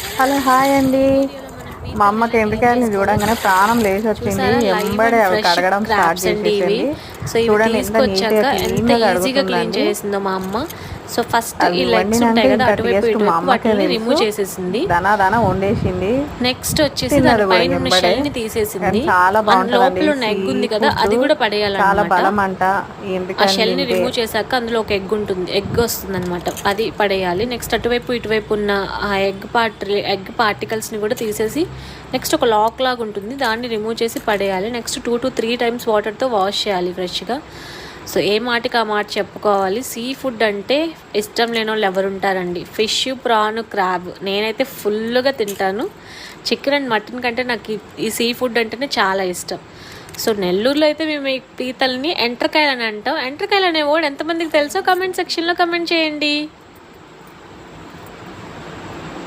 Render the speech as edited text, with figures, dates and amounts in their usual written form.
Hello hi అండి. వీడియోలో మనం మా పీతల్ని అమ్మకి ఎలా క్లీన్ ఎండ్రకాయలని చూడంగానే చేసుకోవాలో ప్రాణం లేచి వచ్చింది. చూసారా, లైవ్ ఎంబడే అండ్ అవి ఫ్రెష్ కడగడం స్టార్ట్ క్రాబ్స్ అండి ఇవి. చేసేసింది. సో ఇవి చూడండి ఎంత తీసుకొచ్చాక నీట్గా ఎంత క్లీన్గా ఈజీగా క్లీన్ కడుగుతుందండి. చేసిందో మా అమ్మ. సో ఫస్ట్ ఈ అవి లెగ్స్ వండినాక ఉంటాయి కదా, ఇంకా అటువైపు టేస్ట్ మా ఇటువైపు అమ్మకే వాటిని తెలుసు. రిమూవ్ చేసేసింది. దనా వండేసింది, నెక్స్ట్ వచ్చేసి తిన్నది కూడా దానిపైన ఉన్న ఎంబడే. షెల్ని కానీ తీసేసింది. చాలా బాగుంటుందండి లోపల ఈ ఉన్న సీ ఎగ్ ఉంది కదా, ఫుడ్స్. అది కూడా చాలా పడేయాలన్నమాట. బలం అంట ఆ ఎండ్రకాయలు షెల్ని తింటే. రిమూవ్ చేశాక అందులో ఒక ఎగ్ ఉంటుంది, ఎగ్ వస్తుంది అనమాట, అది పడేయాలి. నెక్స్ట్ అటువైపు ఇటువైపు ఉన్న ఆ ఎగ్ పార్టికల్స్ని కూడా తీసేసి నెక్స్ట్ ఒక లాక్ లాగా ఉంటుంది, దాన్ని రిమూవ్ చేసి పడేయాలి. నెక్స్ట్ 2 to 3 టైమ్స్ వాటర్తో వాష్ చేయాలి ఫ్రెష్గా. సో ఏ మాటకి ఆ మాట చెప్పుకోవాలి. సీ ఫుడ్ అంటే ఇష్టం లేని వాళ్ళు ఎవరు ఉంటారండి. ఫిష్, ప్రాన్, క్రాబ్ నేనైతే ఫుల్గా తింటాను. చికెన్ అండ్ మటన్ కంటే నాకు ఈ సీ ఫుడ్ అంటేనే చాలా ఇష్టం. సో నెల్లూరులో అయితే మేము ఈ పీతల్ని ఎంట్రకాయలు అని అంటాం. ఎంట్రకాయలు అనే వర్డ్ ఎంతమందికి తెలుసో కమెంట్ సెక్షన్లో కమెంట్ చేయండి.